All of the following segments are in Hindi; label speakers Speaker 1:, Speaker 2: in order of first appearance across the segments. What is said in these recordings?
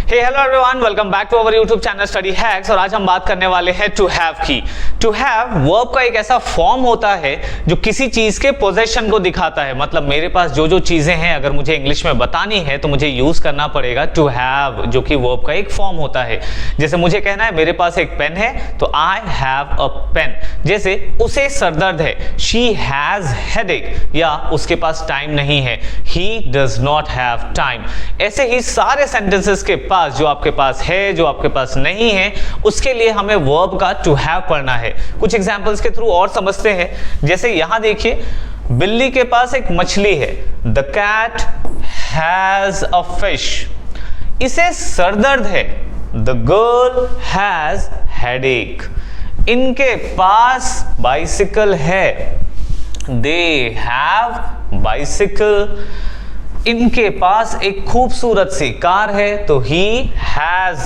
Speaker 1: Hey hello everyone, welcome back to our YouTube channel study hacks. और आज हम बात करने वाले हैं टू हैव की। टू हैव वर्ब का एक ऐसा फॉर्म होता है जो किसी चीज के पोजेशन को दिखाता है। मतलब मेरे पास जो जो चीजें हैं अगर मुझे इंग्लिश में बतानी है तो मुझे यूज करना पड़ेगा टू हैव, जो कि वर्ब का एक फॉर्म होता है। जैसे मुझे कहना है मेरे पास एक पेन है तो आई हैव अ पेन। जैसे उसे सरदर्द है, शी हैज हेडेक, या उसके पास टाइम नहीं है, he does not have time. ऐसे ही सारे सेंटेंसेस के पास जो आपके पास है, जो आपके पास नहीं है, उसके लिए हमें वर्ब का टू हैव पढ़ना है। कुछ एग्जांपल्स के थ्रू और समझते हैं। जैसे यहां देखिए, बिल्ली के पास एक मछली है, the cat has a fish. इसे सरदर्द है, द गर्ल हैज हेडेक। इनके पास बाइसिकल है, दे हैव बाइसिकल। इनके पास एक खूबसूरत सी कार है तो he has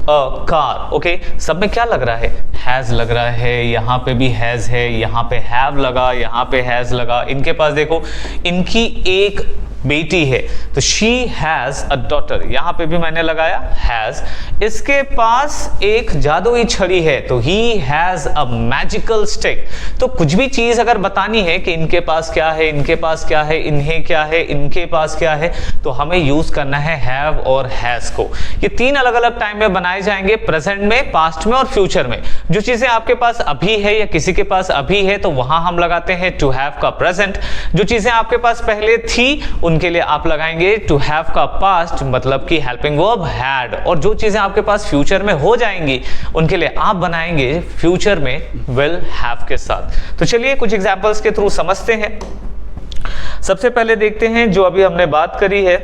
Speaker 1: a car. Okay, सब में क्या लग रहा है? हैज लग रहा है, यहां पे भी हैज है, यहां पे हैव लगा, यहां पे हैज लगा। इनके पास देखो, इनकी एक बेटी है तो शी हैज अ डॉटर, यहां पे भी मैंने लगाया हैज। इसके पास एक जादुई छड़ी है तो he has a magical stick. तो कुछ भी चीज अगर बतानी है कि इनके पास क्या है, इनके पास क्या है, इन्हें क्या है, इनके पास क्या है, तो हमें यूज करना है हैव और हैज को। ये तीन अलग अलग टाइम में बनाए जाएंगे, प्रेजेंट में, पास्ट में और फ्यूचर में। जो चीजें आपके पास अभी है या किसी के पास अभी है तो वहां हम लगाते हैं टू हैव का प्रेजेंट। जो चीजें आपके पास पहले थी उनके लिए आप लगाएंगे टू हैव का पास्ट, मतलब कि हेल्पिंग वर्ब हैड। और जो चीजें आपके पास फ्यूचर में हो जाएंगी उनके लिए आप बनाएंगे फ्यूचर में विल हैव के साथ। तो चलिए कुछ एग्जांपल्स के थ्रू समझते हैं। सबसे पहले देखते हैं जो अभी हमने बात करी है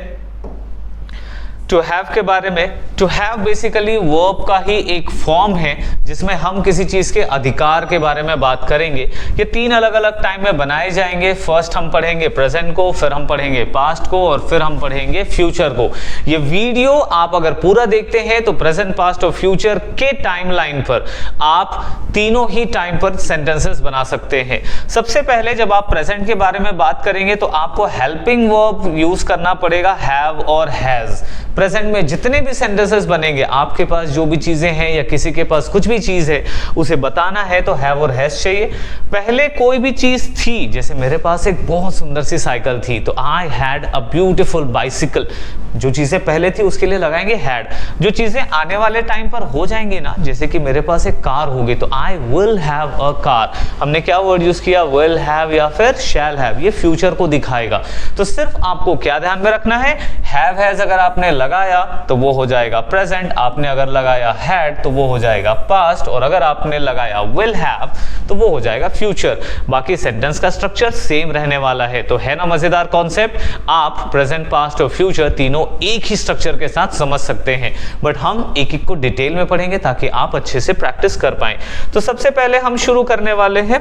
Speaker 1: टू हैव के बारे में। टू हैव बेसिकली वर्ब का ही एक फॉर्म है जिसमें हम किसी चीज के अधिकार के बारे में बात करेंगे। ये तीन अलग अलग टाइम में बनाए जाएंगे। फर्स्ट हम पढ़ेंगे प्रेजेंट को, फिर हम पढ़ेंगे पास्ट को और फिर हम पढ़ेंगे फ्यूचर को। ये वीडियो आप अगर पूरा देखते हैं तो प्रेजेंट, पास्ट और फ्यूचर के टाइमलाइन पर आप तीनों ही टाइम पर सेंटेंसेस बना सकते हैं। सबसे पहले जब आप प्रेजेंट के बारे में बात करेंगे तो आपको हेल्पिंग वर्ब यूज करना पड़ेगा हैव और हैज। प्रेजेंट में जितने भी सेंटेंसेस बनेंगे, आपके पास जो भी चीजें हैं या किसी के पास कुछ भी चीज है उसे बताना है तो हैव और हैज चाहिए। पहले कोई भी चीज थी, जैसे मेरे पास एक बहुत सुंदर सी साइकिल थी तो I had a beautiful bicycle. जो चीजें पहले थी उसके लिए लगाएंगे हैड। जो चीजें आने वाले टाइम पर हो जाएंगी ना, जैसे कि मेरे पास एक कार होगी तो I will have a car. हमने क्या वर्ड यूज किया? विल हैव या फिर शैल हैव। ये फ्यूचर को दिखाएगा। तो सिर्फ आपको क्या ध्यान में रखना है? हैव हैज अगर आपने लगाया तो वो हो जाएगा प्रेजेंट, आपने अगर लगाया हैड तो वो हो जाएगा पास्ट, और अगर आपने लगाया विल हैव तो वो हो जाएगा फ्यूचर। बाकी सेंटेंस का स्ट्रक्चर सेम रहने वाला है। तो है ना मजेदार कॉन्सेप्ट? आप प्रेजेंट, पास्ट और फ्यूचर तीनों एक ही स्ट्रक्चर के साथ समझ सकते हैं, बट हम एक एक को डिटेल में पढ़ेंगे ताकि आप अच्छे से प्रैक्टिस कर पाएं। तो सबसे पहले हम शुरू करने वाले हैं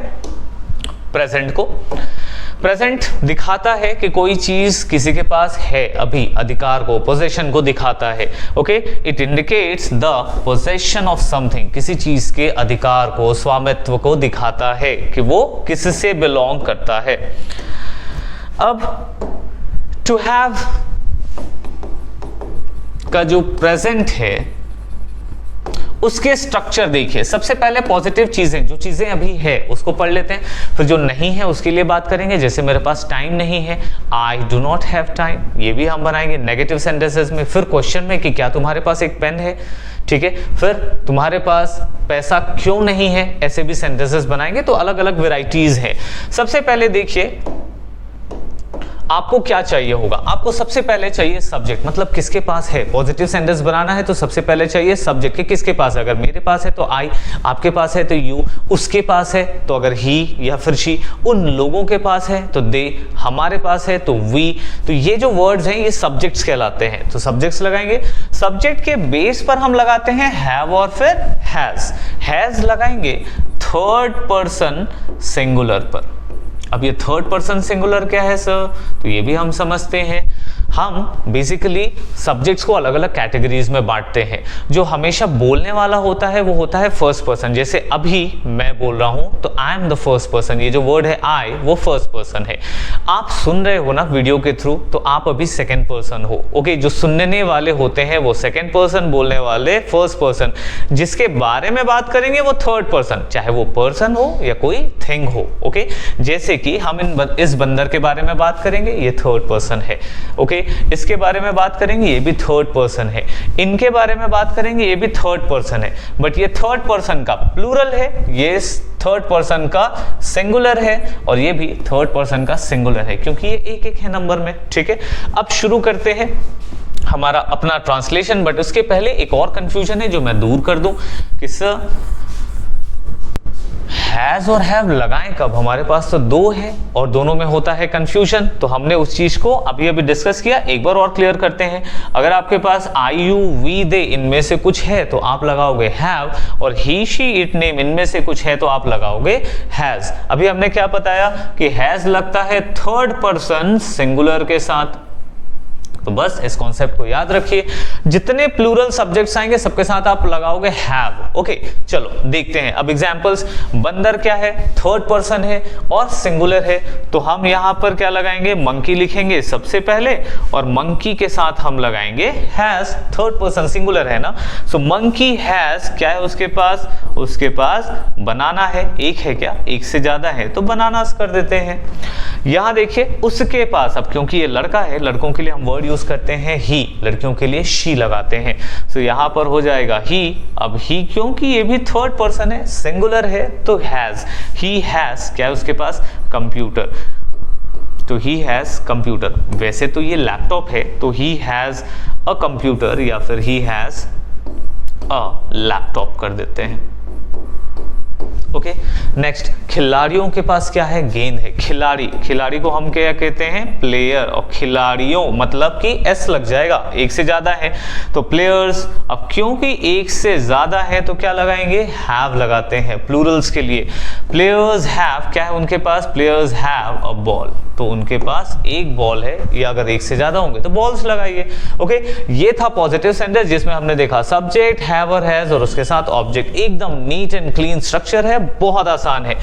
Speaker 1: प्रेजेंट को। प्रेजेंट दिखाता है कि कोई चीज किसी के पास है अभी, अधिकार को, पोजेशन को दिखाता है। Okay, it indicates the possession of something. किसी चीज के अधिकार को, स्वामित्व को दिखाता है कि वो किससे बिलोंग करता है। अब टू हैव का जो प्रेजेंट है उसके स्ट्रक्चर देखिए। सबसे पहले पॉजिटिव चीजें, जो चीजें अभी है उसको पढ़ लेते हैं, फिर जो नहीं है उसके लिए बात करेंगे। जैसे मेरे पास टाइम नहीं है, I do not have time, ये भी हम बनाएंगे नेगेटिव सेंटेंसेस में। फिर क्वेश्चन में कि क्या तुम्हारे पास एक पेन है, ठीक है। फिर तुम्हारे पास पैसा क्यों नहीं है, ऐसे भी सेंटेंसेस बनाएंगे। तो अलग अलग वेराइटीज है। सबसे पहले देखिए आपको क्या चाहिए होगा। आपको सबसे पहले चाहिए सब्जेक्ट, मतलब किसके पास है। पॉजिटिव सेंटेंस बनाना है तो सबसे पहले चाहिए सब्जेक्ट कि किसके पास है। अगर मेरे पास है तो आई, आपके पास है तो यू, उसके पास है तो अगर ही या फिर शी, उन लोगों के पास है तो दे, हमारे पास है तो वी। तो ये जो वर्ड्स हैं ये सब्जेक्ट्स कहलाते हैं। तो सब्जेक्ट्स लगाएंगे। सब्जेक्ट के बेस पर हम लगाते हैं हैव और फिर हैज। हैज लगाएंगे थर्ड पर्सन सिंगुलर पर। अब ये थर्ड पर्सन सिंगुलर क्या है सर? तो ये भी हम समझते हैं। हम बेसिकली सब्जेक्ट्स को अलग अलग कैटेगरीज में बांटते हैं। जो हमेशा बोलने वाला होता है वो होता है फर्स्ट पर्सन। जैसे अभी मैं बोल रहा हूं तो I am the first person, ये जो वर्ड है आई वो फर्स्ट पर्सन है। आप सुन रहे हो ना वीडियो के थ्रू, तो आप अभी सेकेंड पर्सन हो। ओके, जो सुनने वाले होते हैं वो सेकेंड पर्सन, बोलने वाले फर्स्ट पर्सन, जिसके बारे में बात करेंगे वो थर्ड पर्सन, चाहे वो पर्सन हो या कोई थिंग हो। ओके, जैसे कि हम इस बंदर के बारे में बात करेंगे, ये थर्ड पर्सन है। ओके, इसके बारे में बात करेंगे, ये भी थर्ड पर्सन है। इनके बारे में बात करेंगे, ये भी थर्ड पर्सन है। बट ये थर्ड पर्सन का प्लूरल है, ये थर्ड पर्सन का सिंगुलर है, और ये भी थर्ड पर्सन का सिंगुलर है, क्योंकि ये एक एक है नंबर में। ठीक है, अब शुरू करते हैं हमारा अपना ट्रांसलेशन। बट उसके पहले एक और कंफ्यूजन है जो मैं दूर कर दूं कि सर हैज और हैव लगाएं कब? हमारे पास तो दो है और दोनों में होता है कंफ्यूजन। तो हमने उस चीज को अभी डिस्कस किया, एक बार और क्लियर करते हैं। अगर आपके पास आई, यू, वी, दे इनमें से कुछ है तो आप लगाओगे हैव, और ही, शी, इट, नेम इनमें से कुछ है तो आप लगाओगे हैज। अभी हमने क्या बताया कि हैज लगता है थर्ड पर्सन सिंगुलर के साथ। तो बस इस कॉन्सेप्ट को याद रखिए, जितने प्लूरल सब्जेक्ट्स आएंगे सबके साथ आप लगाओगे हैव। ओके, चलो देखते हैं अब एग्जांपल्स। बंदर क्या है? थर्ड पर्सन है और सिंगुलर है, तो हम यहां पर क्या लगाएंगे? मंकी लिखेंगे सबसे पहले, और मंकी के साथ हम लगाएंगे हैज। थर्ड पर्सन सिंगुलर है ना, सो मंकी हैज क्या है उसके पास? उसके पास बनाना है। एक है क्या? एक से ज्यादा है तो बनानास कर देते हैं। यहां देखिए उसके पास, अब क्योंकि ये लड़का है, लड़कों के लिए हम वर्ड यूज करते हैं ही, लड़कियों के लिए शी लगाते हैं। तो यहां पर हो जाएगा ही। अब ही क्योंकि ये भी थर्ड पर्सन है, सिंगुलर है, तो हैज। ही हैज क्या है उसके पास? कंप्यूटर, तो ही हैज कंप्यूटर। वैसे तो ये लैपटॉप है, तो ही हैज अ कंप्यूटर या फिर ही हैज अ लैपटॉप कर देते हैं। ओके, नेक्स्ट, खिलाड़ियों के पास क्या है? गेंद है। खिलाड़ी, खिलाड़ी को हम क्या कहते हैं? प्लेयर। और खिलाड़ियों मतलब कि एस लग जाएगा, एक से ज्यादा है तो प्लेयर्स। अब क्योंकि एक से ज्यादा है तो क्या लगाएंगे? हैव लगाते हैं प्लूरल्स के लिए। प्लेयर्स हैव क्या है उनके पास? प्लेयर्स हैव अ बॉल, तो उनके पास एक बॉल है, या अगर एक से ज्यादा होंगे तो बॉल्स लगाइए। ओके, ये था पॉजिटिव सेंटेंस जिसमें हमने देखा सब्जेक्ट, हैव और हैज, और उसके साथ ऑब्जेक्ट। एकदम नीट एंड क्लीन स्ट्रक्चर है, बहुत आसान है।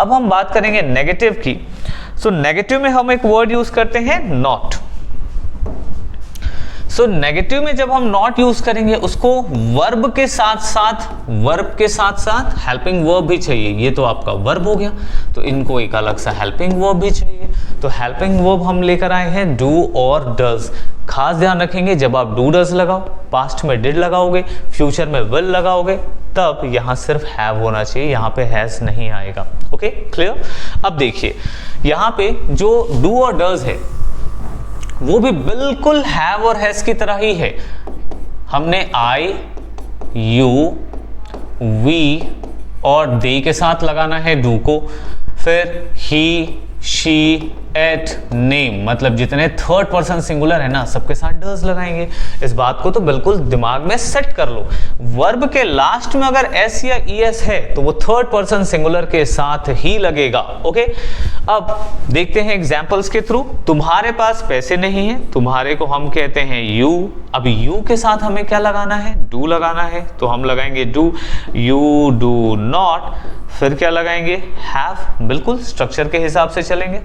Speaker 1: अब हम बात करेंगे नेगेटिव की। सो नेगेटिव में हम एक वर्ड यूज करते हैं नॉट। सो नेगेटिव में जब हम नॉट यूज करेंगे, उसको वर्ब के साथ साथ हेल्पिंग वर्ब भी चाहिए। ये तो आपका वर्ब हो गया, तो इनको एक अलग सा हेल्पिंग वर्ब भी चाहिए। तो हेल्पिंग वर्ब हम लेकर आए हैं डू और डज। खास ध्यान रखेंगे, जब आप डू डज लगाओ, पास्ट में डिड लगाओगे, फ्यूचर में विल लगाओगे, तब यहां सिर्फ हैव होना चाहिए, यहां पे हैज नहीं आएगा। Okay, clear? अब देखिए यहां पे जो डू और डज है वो भी बिल्कुल हैव और हैज की तरह ही है। हमने आई, यू, वी और दे के साथ लगाना है डू को, फिर ही, शी, एट, नेम, मतलब जितने थर्ड पर्सन सिंगुलर है ना सबके साथ डज लगाएंगे। इस बात को तो बिल्कुल दिमाग में सेट कर लो। वर्ब के लास्ट में अगर एस या ईएस है तो वो थर्ड पर्सन सिंगुलर के साथ ही लगेगा। ओके, अब देखते हैं एग्जांपल्स के थ्रू। तुम्हारे पास पैसे नहीं है, तुम्हारे को हम कहते हैं यू। अब यू के साथ हमें क्या लगाना है? डू लगाना है, तो हम लगाएंगे डू। यू डू नॉट, फिर क्या लगाएंगे? हैव। बिल्कुल स्ट्रक्चर के हिसाब से चलेंगे।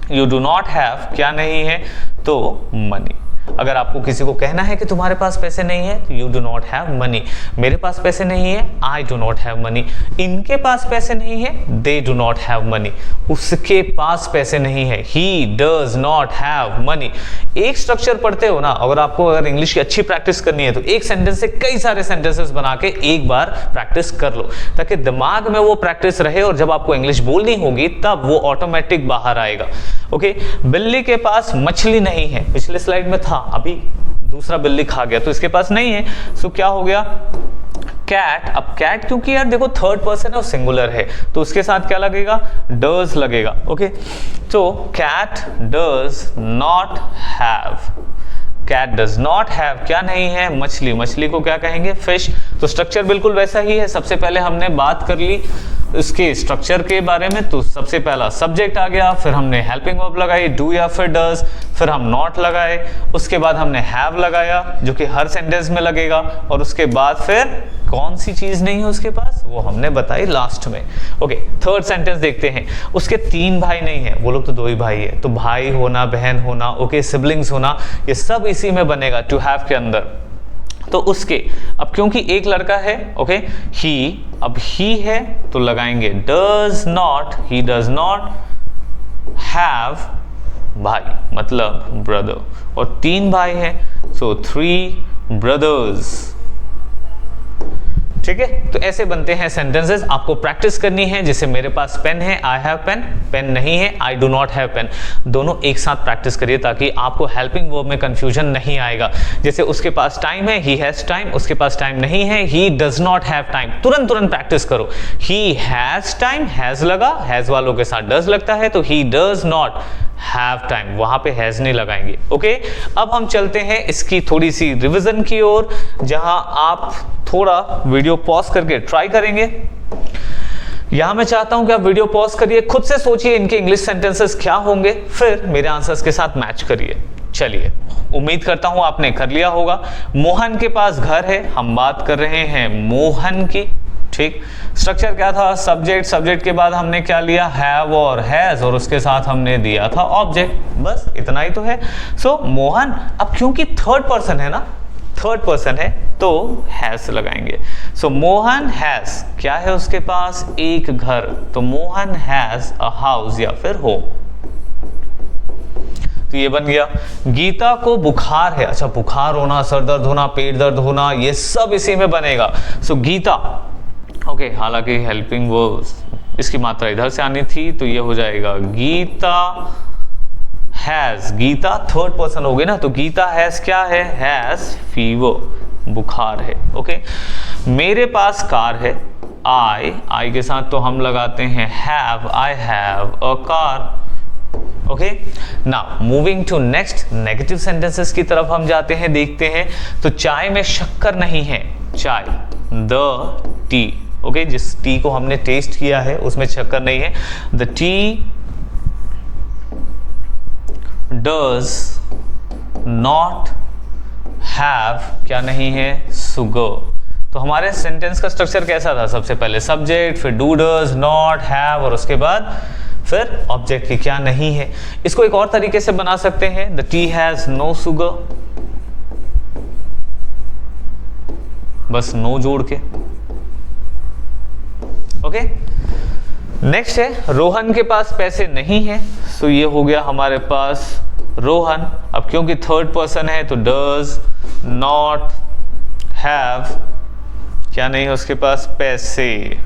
Speaker 1: यू डू नॉट हैव क्या नहीं है? तो मनी। अगर आपको किसी को कहना है कि तुम्हारे पास पैसे नहीं है, तो you do not have money. मेरे पास पैसे नहीं है, I do not have money. इनके पास पैसे नहीं है, they do not have money. उसके पास पैसे नहीं है, he does not have money. एक स्ट्रक्चर पढ़ते हो ना, अगर इंग्लिश की अच्छी प्रैक्टिस करनी है तो एक सेंटेंस से कई सारे सेंटेंसेस बना के एक बार प्रैक्टिस कर लो, ताकि दिमाग में वो प्रैक्टिस रहे, और जब आपको इंग्लिश बोलनी होगी तब वो ऑटोमेटिक बाहर आएगा। ओके, बिल्ली के पास मछली नहीं है, पिछले स्लाइड में था, अभी दूसरा बिल्ली खा गया तो इसके पास नहीं है, सो क्या हो गया? कैट। अब कैट क्योंकि यार देखो थर्ड पर्सन है और सिंगुलर है, तो उसके साथ क्या लगेगा? डज लगेगा। ओके, तो cat does not have, cat does not have क्या नहीं है? मछली। मछली को क्या कहेंगे? फिश। तो स्ट्रक्चर बिल्कुल वैसा ही है। सबसे पहले हमने बात कर ली इसके स्ट्रक्चर के बारे में, तो सबसे पहला सब्जेक्ट आ गया, फिर हमने हेल्पिंग वर्ब लगाई डू या फिर डज, फिर हम नॉट लगाए, उसके बाद हमने हैव लगाया जो कि हर सेंटेंस में लगेगा, और उसके बाद फिर कौन सी चीज नहीं है उसके पास वो हमने बताई लास्ट में। ओके, थर्ड सेंटेंस देखते हैं। उसके 3 भाई नहीं है, वो लोग तो 2 ही भाई है, तो भाई होना, बहन होना, ओके, सिबलिंग्स होना, ये सब इसी में बनेगा टू हैव के अंदर। तो उसके, अब क्योंकि एक लड़का है, ओके, ही, अब ही है तो लगाएंगे does not, he does not have भाई, मतलब ब्रदर, और 3 भाई हैं, सो 3 ब्रदर्स। ठीक है, तो ऐसे बनते हैं सेंटेंसेस। आपको प्रैक्टिस करनी है। जैसे मेरे पास पेन है, आई हैव पेन, पेन नहीं है, I do not have pen, दोनों एक साथ प्रैक्टिस करिए ताकि आपको हेल्पिंग वर्ब में कंफ्यूजन नहीं आएगा। जैसे उसके पास टाइम है, ही हैज टाइम, उसके पास टाइम नहीं है, he does not have time, तुरंत प्रैक्टिस करो। ही हैज टाइम, हैज लगा, हैज वालों के साथ डज लगता है, तो he does not have time, वहां पे हैज नहीं लगाएंगे। ओके, अब हम चलते हैं इसकी थोड़ी सी रिवीजन की ओर, जहां आप थोड़ा वीडियो पॉज करके ट्राई करेंगे। यहां मैं चाहता हूं कि आप वीडियो पॉज करिए, खुद से सोचिए इनके इंग्लिश सेंटेंसेस क्या होंगे, फिर मेरे आंसर्स के साथ मैच करिए। चलिए, उम्मीद करता हूं आपने कर लिया होगा। मोहन के पास घर है, हम बात कर रहे हैं मोहन की। ठीक, स्ट्रक्चर क्या था, सब्जेक्ट, सब्जेक्ट के बाद हमने क्या लिया, हैव और हैज, और उसके साथ हमने दिया था ऑब्जेक्ट, बस इतना ही तो है। सो मोहन, अब क्योंकि थर्ड पर्सन है ना, थर्ड पर्सन है तो हैज लगाएंगे। सो मोहन हैज, क्या है उसके पास, एक घर, तो मोहन हैज अ हाउस या फिर होम, तो ये बन गया। गीता को बुखार है, अच्छा बुखार होना, सर दर्द होना, पेट दर्द होना, ये सब इसी में बनेगा। सो गीता, ओके, हालांकि हेल्पिंग वर्ब इसकी मात्रा इधर से आनी थी, तो ये हो जाएगा Geeta has, Geeta third person हो गई ना, तो गीता हैज क्या है, हैज फीवर, बुखार है। ओके, मेरे पास कार है, आई के साथ तो हम लगाते हैं have, I have a car. Okay, now moving to next negative sentences की तरफ हम जाते हैं, देखते हैं। तो चाय में शक्कर नहीं है, चाय, द टी, ओके, जिस टी को हमने टेस्ट किया है उसमें शक्कर नहीं है। The T does not have, क्या नहीं है, सुगर। तो हमारे सेंटेंस का स्ट्रक्चर कैसा था, सबसे पहले सब्जेक्ट, फिर डू, डज, नॉट, हैव, और उसके बाद फिर ऑब्जेक्ट की क्या नहीं है। इसको एक और तरीके से बना सकते हैं, the tea has no sugar, बस नो जोड़ के। ओके, नेक्स्ट है रोहन के पास पैसे नहीं है, सो ये हो गया हमारे पास रोहन। अब क्योंकि थर्ड पर्सन है तो डज नॉट हैव, क्या नहीं है उसके पास, पैसे,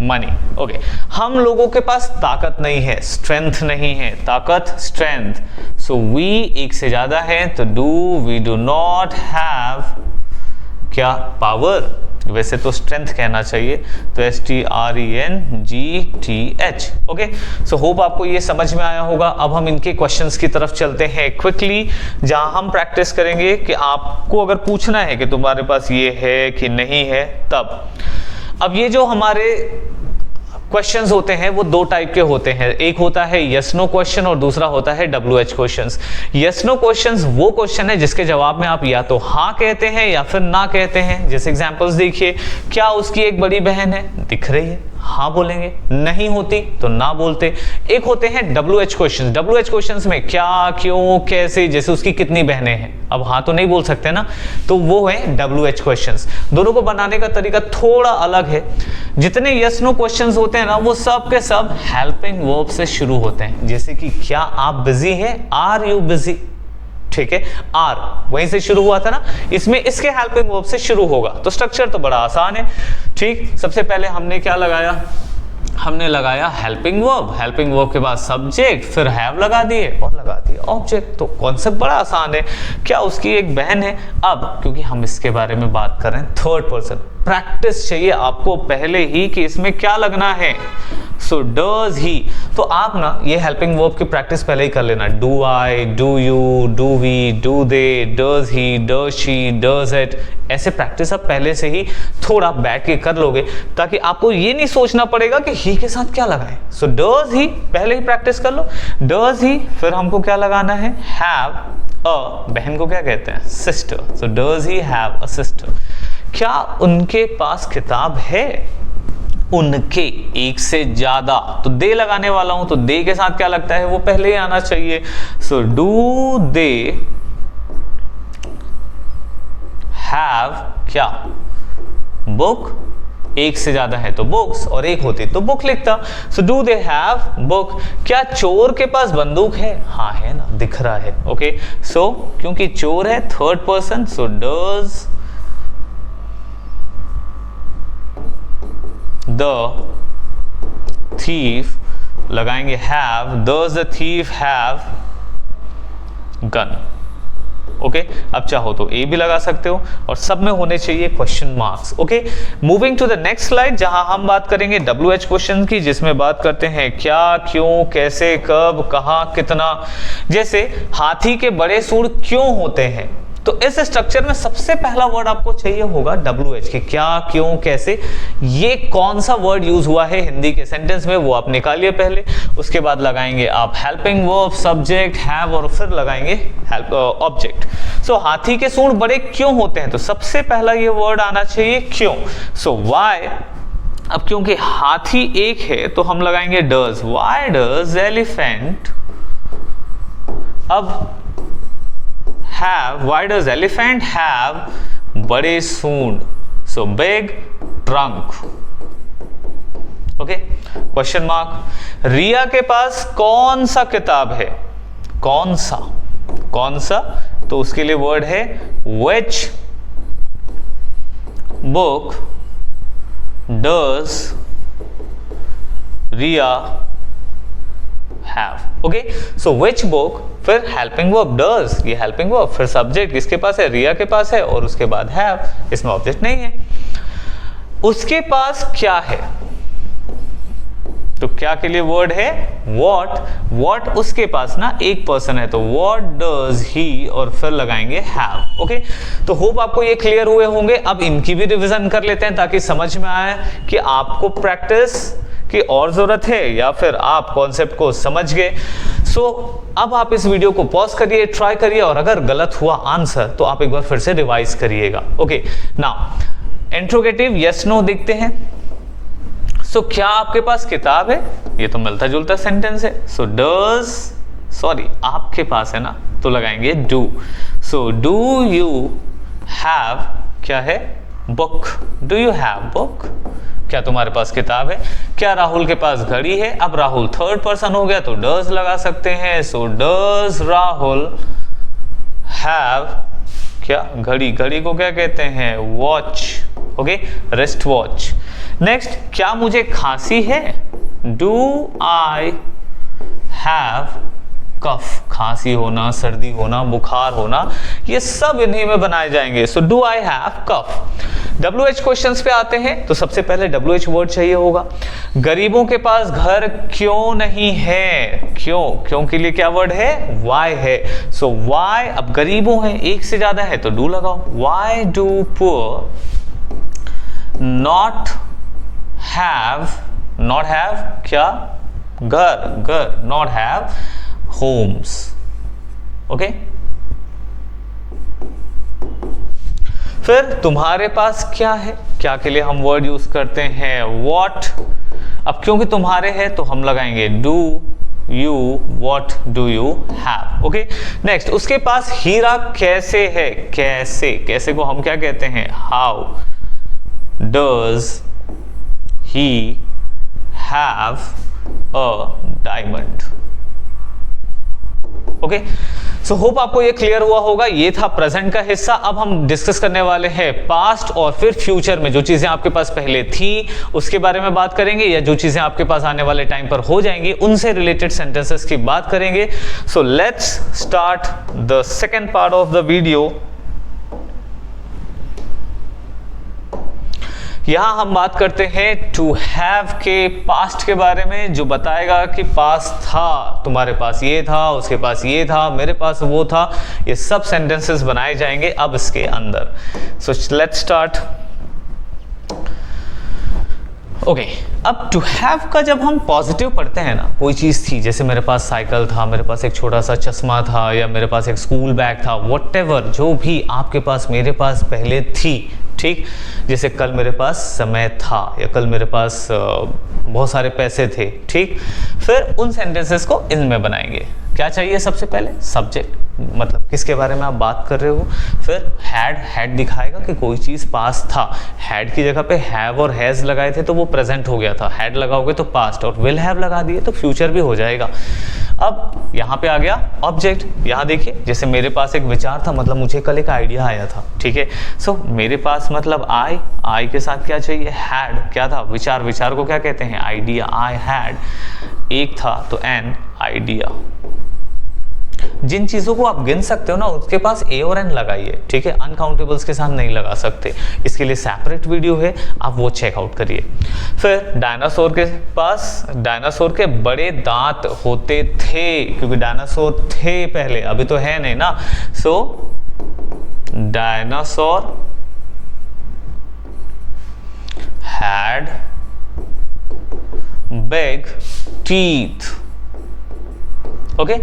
Speaker 1: मनी। ओके, हम लोगों के पास ताकत नहीं है, स्ट्रेंथ नहीं है, ताकत स्ट्रेंथ, सो वी एक से ज्यादा है तो do, we do not have क्या, पावर, वैसे तो स्ट्रेंथ कहना चाहिए, तो STRENGTH। ओके, सो होप आपको ये समझ में आया होगा। अब हम इनके क्वेश्चंस की तरफ चलते हैं क्विकली, जहां हम प्रैक्टिस करेंगे कि आपको अगर पूछना है कि तुम्हारे पास ये है कि नहीं है तब। अब ये जो हमारे क्वेश्चंस होते हैं वो 2 टाइप के होते हैं, एक होता है यस नो क्वेश्चन और दूसरा होता है WH questions. Yes no questions वो क्वेश्चन है जिसके जवाब में आप या तो हाँ कहते हैं या फिर ना कहते हैं। जैसे एग्जांपल्स देखिए, क्या उसकी एक बड़ी बहन है, दिख रही है, हाँ बोलेंगे, नहीं होती तो ना बोलते। एक होते हैं WH क्वेश्चंस, WH क्वेश्चंस में क्या, क्यों, कैसे, जैसे उसकी कितनी बहनें हैं, अब हाँ तो नहीं बोल सकते ना, तो वो है WH क्वेश्चंस। दोनों को बनाने का तरीका थोड़ा अलग है। जितने यस नो क्वेश्चंस होते हैं ना वो सब के सब हेल्पिंग वर्ब से शुरू होते हैं, जैसे कि क्या आप बिजी हैं, आर यू बिजी, ठीक है, आर वहीं से शुरू हुआ था ना, इसमें इसके हेल्पिंग वर्ब से शुरू होगा। तो स्ट्रक्चर तो बड़ा आसान है। ठीक, सबसे पहले हमने क्या लगाया, हमने लगाया हेल्पिंग वर्ब, हेल्पिंग वर्ब के बाद सब्जेक्ट, फिर हैव लगा दिए और लगा दिए ऑब्जेक्ट। तो कॉन्सेप्ट बड़ा आसान है। क्या उसकी एक बहन है, अब क्योंकि हम इसके बारे में बात कर रहे हैं थर्ड पर्सन, प्रैक्टिस चाहिए आपको पहले ही कि इसमें क्या लगना है, सो डज ही। तो आप ना ये हेल्पिंग वर्ब की प्रैक्टिस पहले ही कर लेना। Do I, do you, do we, do they, does he, does she, does it, ऐसे प्रैक्टिस आप पहले से ही थोड़ा बैठ के कर लोगे, ताकि आपको ये नहीं सोचना पड़ेगा कि ही के साथ क्या लगाएं। सो डज ही पहले ही प्रैक्टिस कर लो। डज ही, फिर हमको क्या लगाना है, हैव अ, बहन को क्या कहते हैं, sister. So does he have a sister. क्या उनके पास किताब है, उनके, एक से ज्यादा, तो दे लगाने वाला हूं, तो दे के साथ क्या लगता है, वो पहले ही आना चाहिए। सो डू दे हैव क्या, बुक, एक से ज्यादा है तो बुक्स, और एक होती तो बुक लिखता। So do they have book. क्या चोर के पास बंदूक है, हाँ है ना, दिख रहा है। ओके, सो क्योंकि चोर है third person, so does the thief, लगाएंगे have, does the thief have gun। Okay, अब चाहो तो ए भी लगा सकते हो, और सब में होने चाहिए question marks. Okay, moving to the next slide, जहां हम बात करेंगे WH क्वेश्चन की, जिसमें बात करते हैं क्या, क्यों, कैसे, कब, कहां, कितना। जैसे हाथी के बड़े सूंड क्यों होते हैं, तो इस स्ट्रक्चर में सबसे पहला वर्ड आपको चाहिए होगा WH के, क्या, क्यों, कैसे, ये कौन सा वर्ड यूज हुआ है हिंदी के सेंटेंस में, वो आप निकालिए पहले। उसके बाद लगाएंगे आप हेल्पिंग वर्ब, सब्जेक्ट, हैव, और फिर लगाएंगे ऑब्जेक्ट। सो हाथी के सूंड बड़े क्यों होते हैं, तो सबसे पहला ये वर्ड आना चाहिए क्यों। सो व्हाई, अब क्योंकि हाथी एक है तो हम लगाएंगे डज। व्हाई डज एलिफेंट, अब have, why does elephant have बड़े सूंड, so big trunk। Okay, question mark. Riya के पास कौन सा किताब है, कौन सा, कौन सा, तो उसके लिए वर्ड है which book does Riya have। Okay, so which book, फिर हेल्पिंग वर्ब डज, ये हेल्पिंग वर्ब, फिर सब्जेक्ट किसके पास है, रिया के पास है, और उसके बाद हैव, इसमें ऑब्जेक्ट नहीं है। उसके पास क्या है, तो क्या के लिए वर्ड है व्हाट। व्हाट उसके पास ना एक पर्सन है, तो व्हाट डज ही, और फिर लगाएंगे हैव। ओके, तो होप आपको ये क्लियर हुए होंगे। अब इनकी भी रिवीजन कर लेते हैं ताकि समझ में आए कि आपको प्रैक्टिस की और जरूरत है या फिर आप कॉन्सेप्ट को समझ गए। सो अब आप इस वीडियो को पॉज करिए, ट्राई करिए, और अगर गलत हुआ आंसर तो आप एक बार फिर से रिवाइज करिएगा। Okay, now interrogative yes no देखते हैं। सो क्या आपके पास किताब है, ये तो मिलता जुलता सेंटेंस है। सो डज, सॉरी आपके पास है ना, तो लगाएंगे do. So do you have क्या है, book. Do you have book, क्या तुम्हारे पास किताब है। क्या राहुल के पास घड़ी है, अब राहुल थर्ड पर्सन हो गया तो डज लगा सकते हैं। सो डज राहुल हैव क्या, घड़ी, घड़ी को क्या कहते हैं, watch. Okay, wrist watch. Next, क्या मुझे खांसी है, डू आई हैव कफ, खांसी होना, सर्दी होना, बुखार होना, ये सब इन्हीं में बनाए जाएंगे। So do I have cough. WH questions पे आते हैं, तो सबसे पहले WH वर्ड चाहिए होगा। गरीबों के पास घर क्यों नहीं है, क्यों, क्यों के लिए क्या वर्ड है, why है। सो why, अब गरीबों हैं, एक से ज्यादा है तो डू लगाओ। why do poor not have क्या, घर, घर, not have homes। ओके, फिर तुम्हारे पास क्या है, क्या के लिए हम वर्ड यूज करते हैं what। अब क्योंकि तुम्हारे है तो हम लगाएंगे do you, what do you have। Okay, next, उसके पास हीरा कैसे है, कैसे, कैसे को हम क्या कहते हैं, how does he have a diamond। Okay, so hope आपको ये क्लियर हुआ होगा। ये था प्रेजेंट का हिस्सा। अब हम डिस्कस करने वाले हैं पास्ट और फिर फ्यूचर में जो चीजें आपके पास पहले थी उसके बारे में बात करेंगे, या जो चीजें आपके पास आने वाले टाइम पर हो जाएंगी उनसे रिलेटेड सेंटेंसेस की बात करेंगे। So let's start the second part of the video. यहाँ हम बात करते हैं टू हैव के पास्ट के बारे में, जो बताएगा कि पास था, तुम्हारे पास ये था, उसके पास ये था, मेरे पास वो था। ये सब सेंटेंसेस बनाए जाएंगे अब इसके अंदर। So let's start. ओके, अब टू हैव का जब हम पॉजिटिव पढ़ते हैं ना, कोई चीज़ थी, जैसे मेरे पास साइकिल था, मेरे पास एक छोटा सा चश्मा था, या मेरे पास एक स्कूल बैग था, व्हाटएवर, जो भी आपके पास मेरे पास पहले थी, ठीक। जैसे कल मेरे पास समय था, या कल मेरे पास बहुत सारे पैसे थे, ठीक। फिर उन सेंटेंसेस को इनमें बनाएंगे। क्या चाहिए सबसे पहले? सब्जेक्ट, मतलब किसके बारे में आप बात कर रहे हो। फिर हैड दिखाएगा कि कोई चीज़ पास था। हैड की जगह पे हैव और हैज़ लगाए थे तो वो प्रेजेंट हो गया था। हैड लगाओगे तो पास्ट, और विल हैव लगा दिए तो फ्यूचर भी हो जाएगा। अब यहाँ पे आ गया ऑब्जेक्ट। यहाँ देखिए, जैसे मेरे पास एक विचार था, मतलब मुझे कल एक आइडिया आया था, ठीक है। सो मेरे पास मतलब आई के साथ क्या चाहिए? हैड। क्या था? विचार। विचार को क्या कहते हैं? आइडिया। आई हैड एक था तो एन आइडिया। जिन चीज़ों को आप गिन सकते हो ना, उसके पास ए और एन लगाइए, ठीक है। अनकाउंटेबल्स के साथ नहीं लगा सकते, इसके लिए सेपरेट वीडियो है, आप वो चेकआउट करिए। फिर डायनासोर के पास, डायनासोर के बड़े दांत होते थे, क्योंकि डायनासोर थे पहले, अभी तो है नहीं ना। So dinosaur had big teeth. Okay,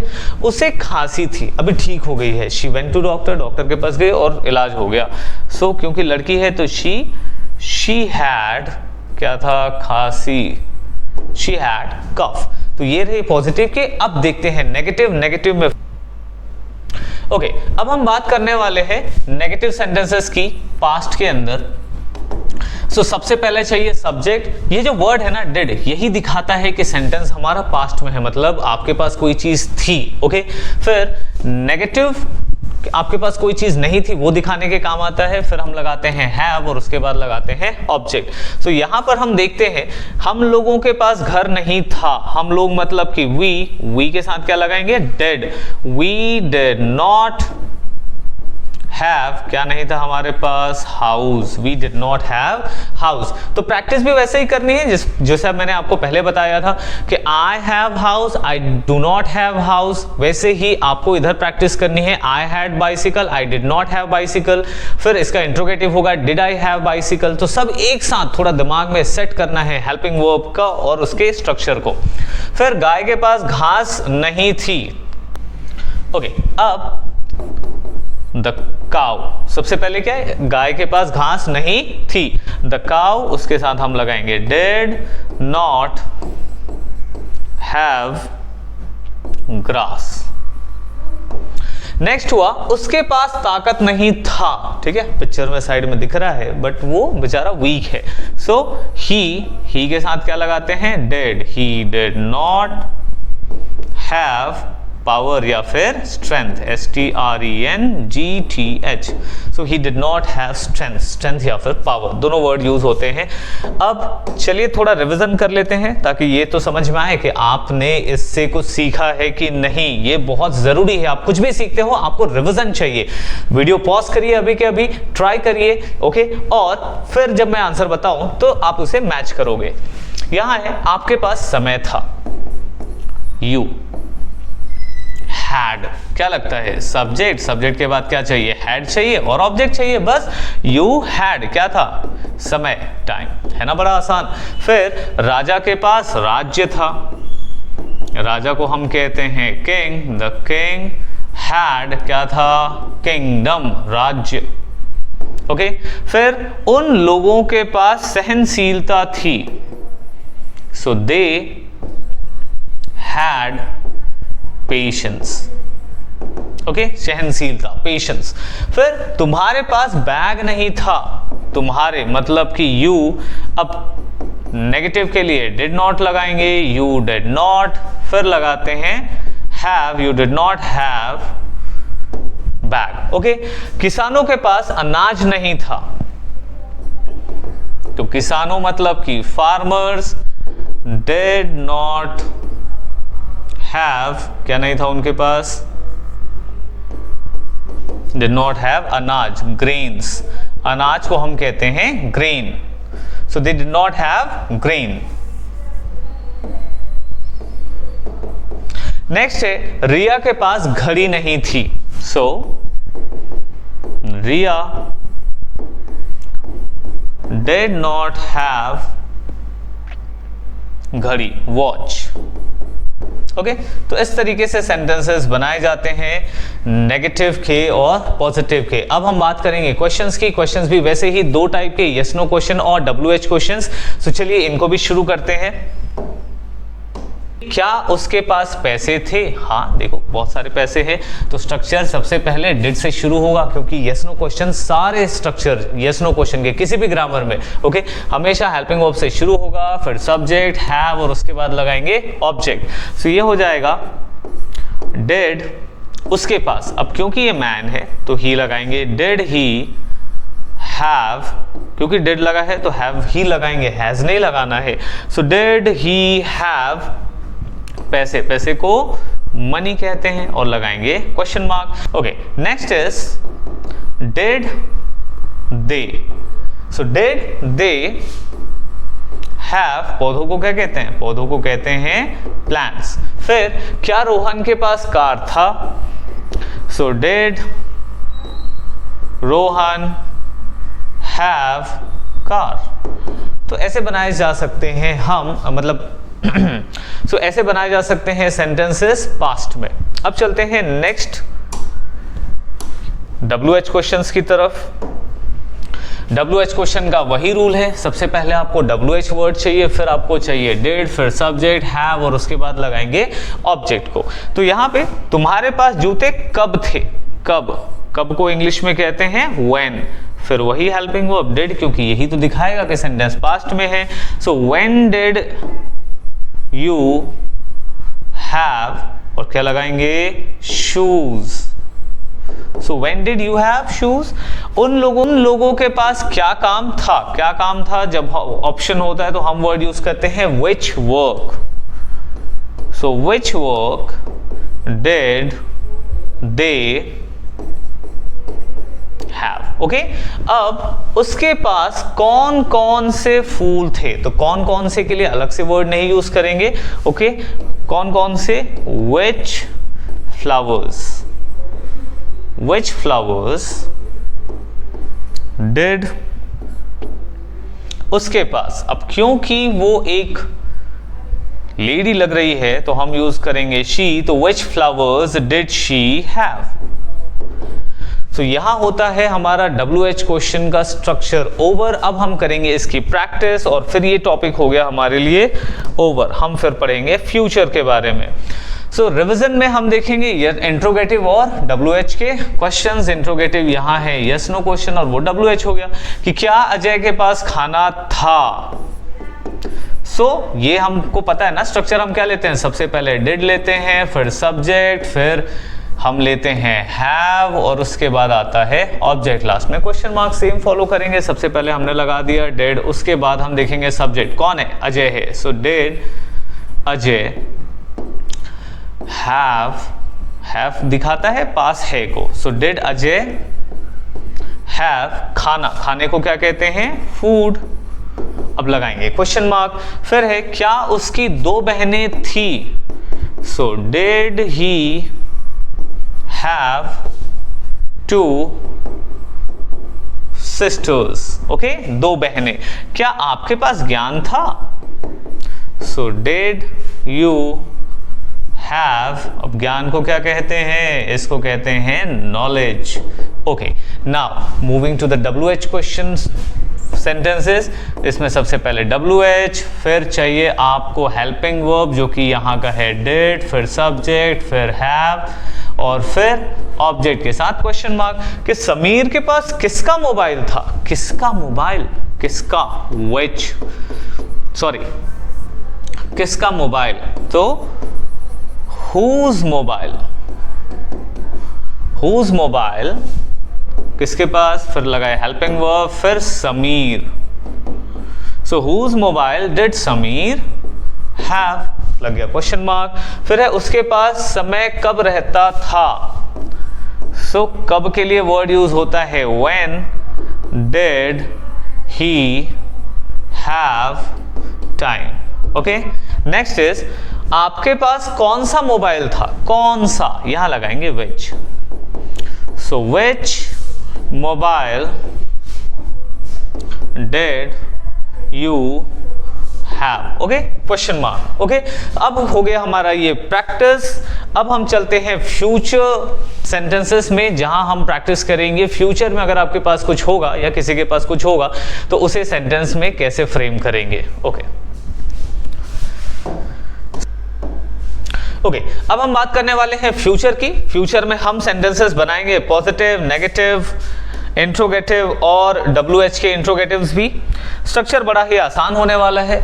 Speaker 1: उसे खांसी थी, अभी ठीक हो गई है। She went to doctor, doctor के पास गई और इलाज हो गया। सो क्योंकि लड़की है तो शी हैड क्या था? खांसी। शी हैड कफ। तो ये रहे पॉजिटिव के। अब देखते हैं नेगेटिव। नेगेटिव में ओके, अब हम बात करने वाले हैं नेगेटिव सेंटेंसेस की पास्ट के अंदर। सो सबसे पहले चाहिए सब्जेक्ट। ये जो वर्ड है ना डिड, यही दिखाता है कि सेंटेंस हमारा पास्ट में है, मतलब आपके पास कोई चीज थी। ओके, फिर नेगेटिव, आपके पास कोई चीज नहीं थी, वो दिखाने के काम आता है। फिर हम लगाते हैं हैव और उसके बाद लगाते हैं ऑब्जेक्ट। सो यहां पर हम देखते हैं, हम लोगों के पास घर नहीं था। हम लोग मतलब कि वी के साथ क्या लगाएंगे? Did. We did not have, क्या नहीं था हमारे पास? House. We did not have house. तो प्रैक्टिस भी वैसे ही करनी है जैसे मैंने आपको पहले बताया था कि I have house, I do not have house. वैसे ही आपको इधर प्रैक्टिस करनी है। I had bicycle, I did not have bicycle. फिर इसका इंट्रोगेटिव होगा डिड आई हैव बाइसिकल। तो सब एक साथ थोड़ा दिमाग में सेट करना है हेल्पिंग वर्ब का और उसके स्ट्रक्चर को। फिर गाय के पास घास नहीं थी। ओके, अब द काउ, सबसे पहले क्या है? गाय के पास घास नहीं थी। द काउ, उसके साथ हम लगाएंगे did not have grass. Next हुआ उसके पास ताकत नहीं था। ठीक है, पिक्चर में साइड में दिख रहा है बट वो बेचारा वीक है। सो ही के साथ क्या लगाते हैं? Did. He did not have power या फिर strength, STRENGTH। So he did not have strength, strength या फिर पावर, दोनों वर्ड यूज होते हैं। अब चलिए थोड़ा रिवीजन कर लेते हैं ताकि ये तो समझ में आए कि आपने इससे कुछ सीखा है कि नहीं। ये बहुत जरूरी है, आप कुछ भी सीखते हो आपको रिवीजन चाहिए। वीडियो पॉज करिए अभी के अभी, ट्राई करिए, ओके, और फिर जब मैं आंसर बताऊं तो आप उसे मैच करोगे। यहां है आपके पास समय था, यू हैड, क्या लगता है? सब्जेक्ट। सब्जेक्ट के बाद क्या चाहिए? हैड चाहिए और ऑब्जेक्ट चाहिए, बस। यू हैड क्या था? समय, टाइम, है ना, बड़ा आसान। फिर राजा के पास राज्य था, राजा को हम कहते हैं किंग। द किंग हैड क्या था? किंगडम, राज्य। ओके, फिर उन लोगों के पास सहनशीलता थी। सो दे हैड पेशेंस। ओके, सहनशीलता, पेशेंस। फिर तुम्हारे पास बैग नहीं था। तुम्हारे मतलब कि यू, अब नेगेटिव के लिए डिड नॉट लगाएंगे, यू डिड नॉट, फिर लगाते हैं have, you did not have bag. Okay, किसानों के पास अनाज नहीं था। तो किसानों मतलब कि फार्मर्स डिड नॉट हैव, क्या नहीं था उनके पास? डिड नॉट हैव अनाज, ग्रेन्स। अनाज को हम कहते हैं grain. So they did not have grain. Next है रिया के पास घड़ी नहीं थी। सो रिया डिड नॉट हैव घड़ी, वॉच। ओके, तो इस तरीके से सेंटेंसेस बनाए जाते हैं नेगेटिव के और पॉजिटिव के। अब हम बात करेंगे क्वेश्चंस की। क्वेश्चंस भी वैसे ही दो टाइप के, यस नो क्वेश्चन और WH क्वेश्चंस। तो चलिए इनको भी शुरू करते हैं। क्या उसके पास पैसे थे? हाँ, देखो बहुत सारे पैसे हैं, तो स्ट्रक्चर सबसे पहले डिड से शुरू होगा, क्योंकि यस नो क्वेश्चन सारे स्ट्रक्चर यस नो क्वेश्चन के किसी भी ग्रामर में ओके हमेशा हेल्पिंग वर्ब से शुरू होगा, फिर सब्जेक्ट हैव और उसके बाद लगाएंगे ऑब्जेक्ट। तो ये हो जाएगा डिड उसके पास। अब क्योंकि ये मैन है तो ही लगाएंगे, डिड ही हैव, क्योंकि डिड लगा है तो हैव ही लगाएंगे, हैज नहीं लगाना है। सो डिड ही हैव पैसे, पैसे को मनी कहते हैं और लगाएंगे question mark. Okay, next is did they. So did they have, पौधों को क्या कहते हैं? पौधों को कहते हैं प्लांट्स। फिर क्या रोहन के पास कार था? So did Rohan have car. तो ऐसे बनाए जा सकते हैं हम, मतलब सो ऐसे बनाए जा सकते हैं सेंटेंसेस पास्ट में। अब चलते हैं नेक्स्ट WH क्वेश्चंस की तरफ। WH क्वेश्चन का वही रूल है, सबसे पहले आपको WH वर्ड चाहिए, फिर आपको चाहिए डिड, फिर सब्जेक्ट हैव और उसके बाद लगाएंगे ऑब्जेक्ट को। तो यहां पे तुम्हारे पास जूते कब थे? कब, कब को इंग्लिश में कहते हैं व्हेन, फिर वही हेल्पिंग वर्ब डिड, क्योंकि यही तो दिखाएगा कि सेंटेंस पास्ट में है। So when did you have, और क्या लगाएंगे? Shoes. So when did you have shoes? उन लोगों के पास क्या काम था? क्या काम था? जब ऑप्शन होता है तो हम वर्ड यूज करते हैं which work। So which work did they have। Okay, अब उसके पास कौन कौन से फूल थे? तो कौन कौन से के लिए अलग से वर्ड नहीं यूज करेंगे। ओके, कौन कौन से? which flowers, which flowers did उसके पास। अब क्योंकि वो एक लेडी लग रही है तो हम यूज करेंगे she, तो which flowers did she have। तो यहां होता है हमारा WH क्वेश्चन का स्ट्रक्चर ओवर। अब हम करेंगे इसकी प्रैक्टिस और फिर ये टॉपिक हो गया हमारे लिए ओवर। हम फिर पढ़ेंगे फ्यूचर के बारे में। सो रिवीजन में हम देखेंगे इंट्रोगेटिव और WH के क्वेश्चंस। इंट्रोगेटिव यहाँ है यस नो क्वेश्चन और वो WH हो गया कि क्या अजय के पास खाना था। सो ये हमको पता है ना स्ट्रक्चर, हम क्या लेते हैं? सबसे पहले डिड लेते हैं, फिर सब्जेक्ट, फिर हम लेते हैं हैव और उसके बाद आता है ऑब्जेक्ट लास्ट में। क्वेश्चन मार्क सेम फॉलो करेंगे। सबसे पहले हमने लगा दिया डिड, उसके बाद हम देखेंगे सब्जेक्ट कौन है? अजय है। सो डिड अजय हैव दिखाता है पास है को। सो डिड अजय हैव खाना, खाने को क्या कहते हैं? फूड। अब लगाएंगे क्वेश्चन मार्क। फिर है क्या उसकी दो बहनें थी? So did he have two sisters। Okay, दो बहनें। क्या आपके पास ज्ञान था? सो डिड यू हैव, अब ज्ञान को क्या कहते हैं? इसको कहते हैं knowledge. Okay, now moving to the WH question sentences. इसमें सबसे पहले WH, फिर चाहिए आपको हेल्पिंग वर्ब जो कि यहाँ का है डिड, फिर सब्जेक्ट, फिर हैव और फिर ऑब्जेक्ट के साथ क्वेश्चन मार्क। कि समीर के पास किसका मोबाइल था? किसका मोबाइल? किसका? which, सॉरी, किसका मोबाइल? तो whose मोबाइल, whose मोबाइल किसके पास? फिर लगाए हेल्पिंग वर्ब, फिर समीर। सो whose mobile did Sameer have, लग गया क्वेश्चन मार्क। फिर है उसके पास समय कब रहता था? सो कब के लिए वर्ड यूज होता है when did he have time. Okay, next is आपके पास कौन सा मोबाइल था, कौन सा, यहां लगाएंगे which. So which mobile did you have. Okay, question mark. Okay, अब हो गया हमारा ये प्रैक्टिस। अब हम चलते हैं फ्यूचर सेंटेंसेस में, जहां हम प्रैक्टिस करेंगे फ्यूचर में अगर आपके पास कुछ होगा या किसी के पास कुछ होगा तो उसे सेंटेंस में कैसे फ्रेम करेंगे। ओके, अब हम बात करने वाले हैं फ्यूचर की। फ्यूचर में हम सेंटेंसेस बनाएंगे पॉजिटिव, नेगेटिव, इंट्रोगेटिव और WH के इंट्रोगेटिव्स भी। स्ट्रक्चर बड़ा ही आसान होने वाला है।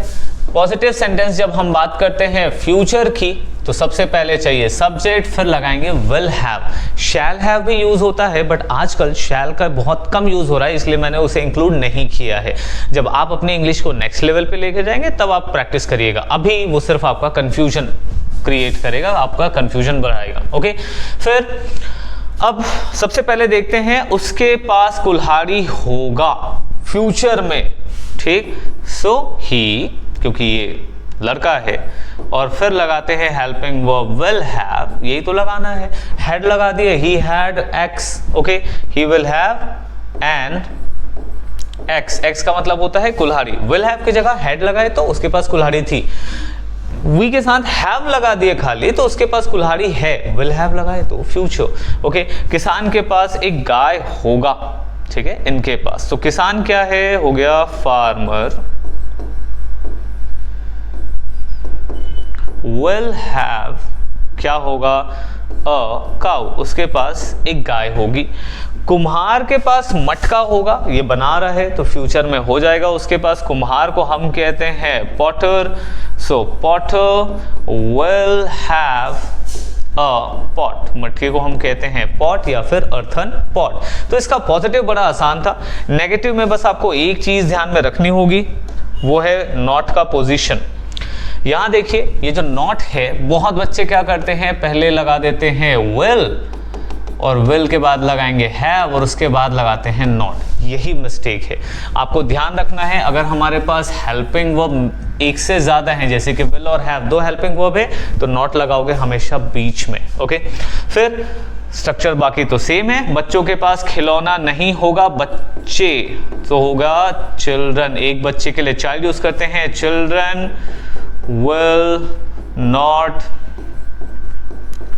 Speaker 1: पॉजिटिव सेंटेंस जब हम बात करते हैं फ्यूचर की तो सबसे पहले चाहिए सब्जेक्ट, फिर लगाएंगे विल हैव। शैल हैव भी यूज होता है बट आजकल शैल का बहुत कम यूज हो रहा है, इसलिए मैंने उसे इंक्लूड नहीं किया है। जब आप अपनी इंग्लिश को नेक्स्ट लेवल पे लेके जाएंगे तब आप प्रैक्टिस करिएगा, अभी वो सिर्फ आपका कंफ्यूजन क्रिएट करेगा, आपका कंफ्यूजन बढ़ाएगा। ओके, फिर अब सबसे पहले देखते हैं उसके पास कुल्हाड़ी होगा फ्यूचर में। ठीक, सो ही, क्योंकि ये लड़का है, और फिर लगाते हैं हेल्पिंग वर्ब विल हैव, यही तो लगाना है। हैड लगा दिए, he had x. Okay, he will have an x. X का मतलब होता है कुल्हाड़ी। विल हैव की जगह हैड लगाए तो उसके पास कुल्हाड़ी थी। वी के साथ हैव लगा दिए खाली तो उसके पास कुल्हाड़ी है। विल हैव लगाए तो फ्यूचर। ओके, किसान के पास एक गाय होगा। ठीक है, इनके पास, तो किसान क्या है, हो गया फार्मर। विल हैव क्या होगा, अ काउ, उसके पास एक गाय होगी। कुम्हार के पास मटका होगा, ये बना रहा है तो फ्यूचर में हो जाएगा उसके पास। कुम्हार को हम कहते हैं Potter, so Potter will have a pot. मटके को हम कहते हैं पॉट या फिर अर्थन पॉट। तो इसका पॉजिटिव बड़ा आसान था। नेगेटिव में बस आपको एक चीज ध्यान में रखनी होगी, वो है नॉट का पोजीशन। यहां देखिए, ये जो नॉट है, बहुत बच्चे क्या करते हैं, पहले लगा देते हैं विल और विल के बाद लगाएंगे हैव और उसके बाद लगाते हैं नॉट। यही मिस्टेक है, आपको ध्यान रखना है। अगर हमारे पास हेल्पिंग वर्ब एक से ज्यादा है, जैसे कि विल और हैव, दो हेल्पिंग वर्ब है, तो नॉट लगाओगे हमेशा बीच में। ओके, फिर स्ट्रक्चर बाकी तो सेम है। बच्चों के पास खिलौना नहीं होगा, बच्चे तो होगा चिल्ड्रन। एक बच्चे के लिए चाइल्ड यूज करते हैं, चिल्ड्रन विल नॉट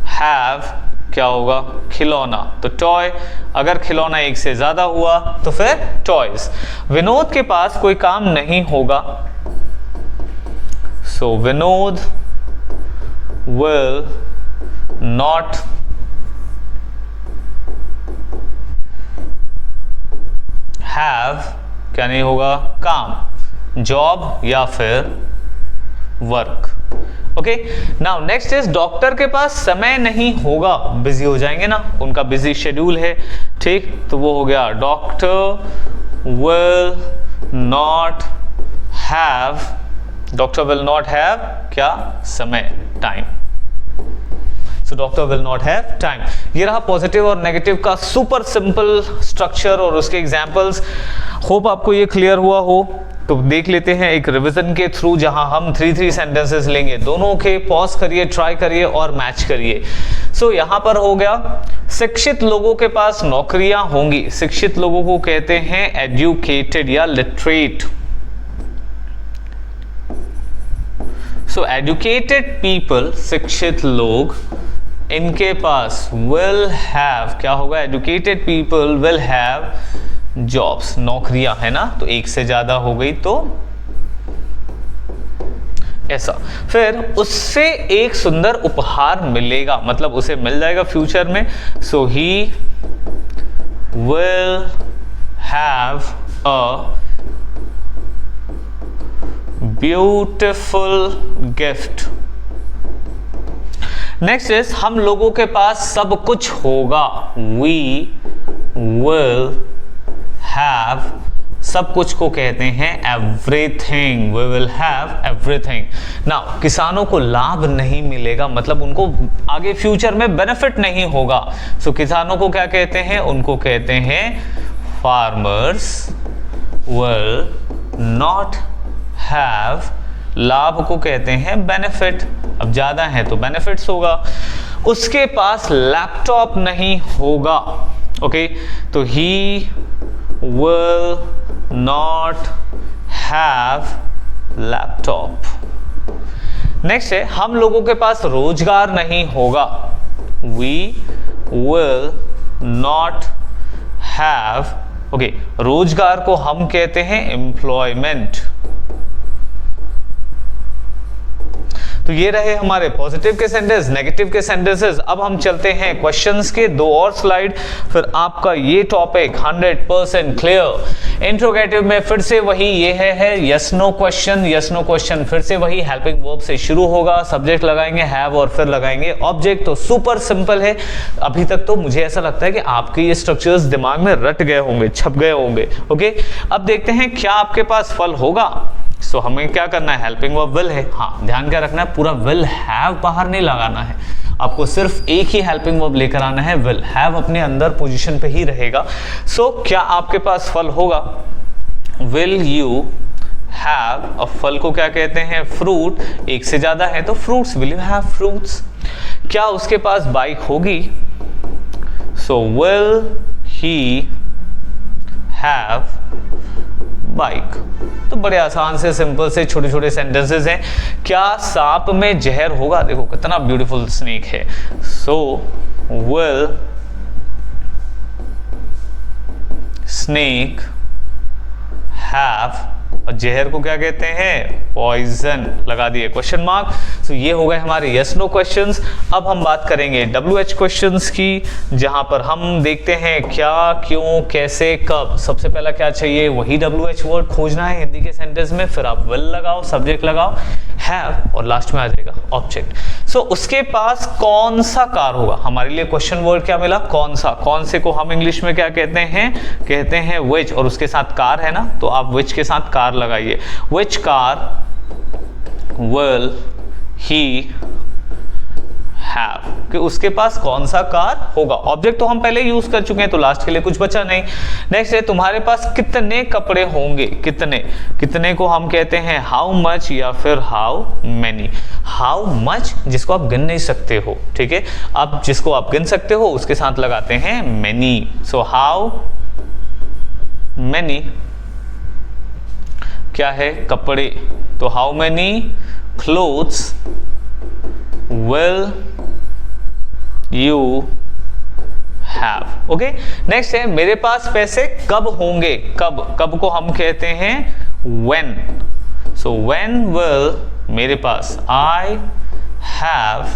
Speaker 1: हैव क्या होगा, खिलौना, तो टॉय। अगर खिलौना एक से ज्यादा हुआ तो फिर टॉयज। विनोद के पास कोई काम नहीं होगा, सो विनोद विल नॉट हैव क्या नहीं होगा, काम, जॉब या फिर work. Okay, now next is doctor के पास समय नहीं होगा, बिजी हो जाएंगे ना, उनका बिजी शेड्यूल है। ठीक, तो वो हो गया doctor will not have, doctor will not have क्या, समय, time. So doctor will not have time. ये रहा पॉजिटिव और नेगेटिव का सुपर सिंपल स्ट्रक्चर और उसके एग्जांपल्स। होप आपको ये क्लियर हुआ हो। तो देख लेते हैं एक रिवीजन के थ्रू, जहां हम 3 सेंटेंसेस लेंगे, दोनों के पॉज करिए, ट्राई करिए और मैच करिए। सो यहां पर हो गया, शिक्षित लोगों के पास नौकरियां होंगी। शिक्षित लोगों को कहते हैं एजुकेटेड या लिटरेट। सो एजुकेटेड पीपल, शिक्षित लोग, इनके पास विल हैव क्या होगा, educated people will have jobs, नौकरियां, है ना, तो एक से ज्यादा हो गई तो ऐसा। फिर उससे एक सुंदर उपहार मिलेगा, मतलब उसे मिल जाएगा फ्यूचर में। So he will have a beautiful gift. Next is हम लोगों के पास सब कुछ होगा, वी विल हैव, सब कुछ को कहते हैं everything, we will have everything. Now किसानों को लाभ नहीं मिलेगा, मतलब उनको आगे फ्यूचर में बेनिफिट नहीं होगा। सो किसानों को क्या कहते हैं, उनको कहते हैं फार्मर्स विल नॉट हैव, लाभ को कहते हैं बेनिफिट, अब ज्यादा है तो बेनिफिट्स होगा। उसके पास लैपटॉप नहीं होगा, ओके, तो he will not have laptop. Next है हम लोगों के पास रोजगार नहीं होगा, we will not have, okay, रोजगार को हम कहते हैं एम्प्लॉयमेंट। तो ये रहे हमारे पॉजिटिव के सेंटेंस, नेगेटिव के सेंटेंसेस। अब हम चलते हैं क्वेश्चंस के 2 और स्लाइड, फिर आपका ये टॉपिक 100% क्लियर। इंट्रोगेटिव में फिर से वही ये है yes no question, yes no question, फिर से वही हेल्पिंग वर्ब से शुरू होगा, सब्जेक्ट लगाएंगे हैव और फिर लगाएंगे ऑब्जेक्ट। तो सुपर सिंपल है। अभी तक तो मुझे ऐसा लगता है कि आपके ये स्ट्रक्चर्स दिमाग में रट गए होंगे, छप गए होंगे, ओके। अब देखते हैं क्या आपके पास फल होगा। सो हमें क्या करना है, हेल्पिंग वर्ब विल है, हाँ ध्यान क्या रखना है, पूरा विल हैव बाहर नहीं लगाना है, आपको सिर्फ एक ही हेल्पिंग वर्ब लेकर आना है, विल हैव अपने अंदर पोजीशन पे ही रहेगा। सो क्या आपके पास फल होगा, विल यू हैव, अब फल को क्या कहते हैं, फ्रूट, एक से ज्यादा है तो fruits, will you have fruits. क्या उसके पास बाइक होगी, so will he have bike. तो बड़े आसान से सिंपल से छोटे छोटे सेंटेंसेस हैं। क्या सांप में जहर होगा, देखो कितना ब्यूटीफुल स्नेक है, सो विल स्नेक हैव, और जहर को क्या कहते हैं, पॉइजन, लगा दिए क्वेश्चन मार्क। सो ये हो गए हमारे यस नो क्वेश्चंस। अब हम बात करेंगे WH क्वेश्चंस की, जहां पर हम देखते हैं क्या, क्यों, कैसे, कब। सबसे पहला क्या चाहिए, वही WH वर्ड खोजना है हिंदी के सेंटेंस में, फिर आप विल लगाओ, सब्जेक्ट लगाओ, हैव, और लास्ट में आ जाएगा ऑब्जेक्ट। सो उसके पास कौन सा कार होगा, हमारे लिए क्वेश्चन वर्ड क्या मिला, कौन सा। कौन से को हम इंग्लिश में क्या कहते हैं, कहते हैं विच, और उसके साथ कार है ना, तो आप विच के साथ कार लगाइए। Which car will he have, कि उसके पास कौन सा कार होगा। ऑब्जेक्ट तो हम पहले यूज कर चुके हैं तो लास्ट के लिए कुछ बचा नहीं। नेक्स्ट है तुम्हारे पास कितने कपड़े होंगे, कितने, कितने को हम कहते हैं हाउ मच या फिर हाउ मेनी। हाउ मच जिसको आप गिन नहीं सकते हो, ठीक है, अब जिसको आप गिन सकते हो उसके साथ लगाते हैं मेनी। सो हाउ मेनी क्या है, कपड़े, तो how many clothes will you have. Okay, next है मेरे पास पैसे कब होंगे, कब, कब को हम कहते हैं when। सो when will, मेरे पास, I have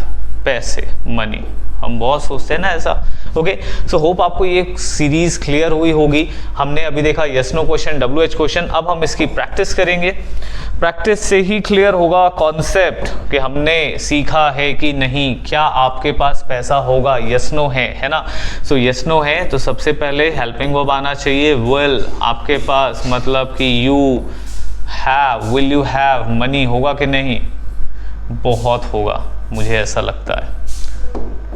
Speaker 1: पैसे, मनी। हम बहुत सोचते हैं ना ऐसा। ओके, सो होप आपको ये सीरीज क्लियर हुई होगी। हमने अभी देखा yes no question, WH question, अब हम इसकी प्रैक्टिस करेंगे। प्रैक्टिस से ही क्लियर होगा कॉन्सेप्ट कि हमने सीखा है कि नहीं, क्या आपके पास पैसा होगा, यस नो है ना। सो यस नो है तो सबसे पहले हेल्पिंग वर्ब आना चाहिए विल, आपके पास मतलब कि you have, will you have money होगा कि नहीं, बहुत होगा, मुझे ऐसा लगता है,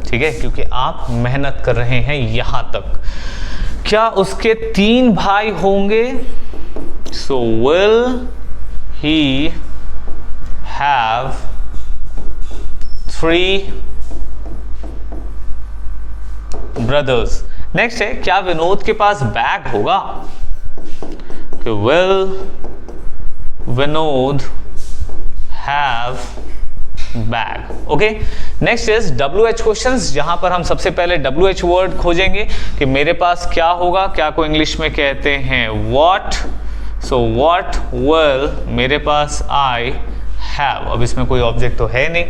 Speaker 1: ठीक है, क्योंकि आप मेहनत कर रहे हैं यहां तक। क्या उसके 3 भाई होंगे, so will he have 3 brothers. Next है क्या विनोद के पास बैग होगा, कि will Vinod have bag. Okay, next is WH questions, जहां पर हम सबसे पहले WH वर्ड खोजेंगे कि मेरे पास क्या होगा, क्या को इंग्लिश में कहते हैं व्हाट। सो व्हाट विल, मेरे पास I have, अब इसमें कोई ऑब्जेक्ट तो है नहीं।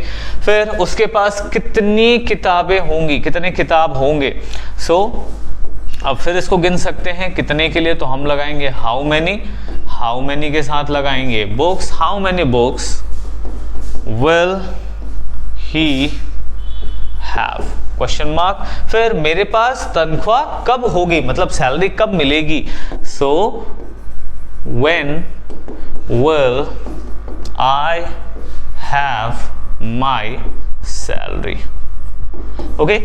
Speaker 1: फिर उसके पास कितनी किताबें होंगी, कितने किताब होंगे। सो अब फिर इसको गिन सकते हैं कितने के लिए, तो हम लगाएंगे हाउ मैनी, हाउ मैनी के साथ लगाएंगे books, how many books will he have, question mark. फिर मेरे पास तनख्वाह कब होगी, मतलब सैलरी कब मिलेगी, सो when will I have my salary। Okay,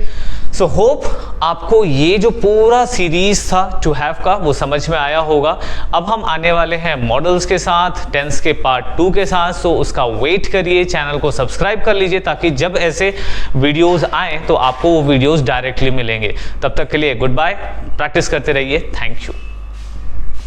Speaker 1: so hope आपको ये जो पूरा सीरीज था टू हैव का वो समझ में आया होगा। अब हम आने वाले हैं मॉडल्स के साथ, टेंस के पार्ट 2 के साथ। सो उसका वेट करिए, चैनल को सब्सक्राइब कर लीजिए ताकि जब ऐसे वीडियोस आए तो आपको वो वीडियोस डायरेक्टली मिलेंगे। तब तक के लिए गुड बाय, प्रैक्टिस करते रहिए। Thank you.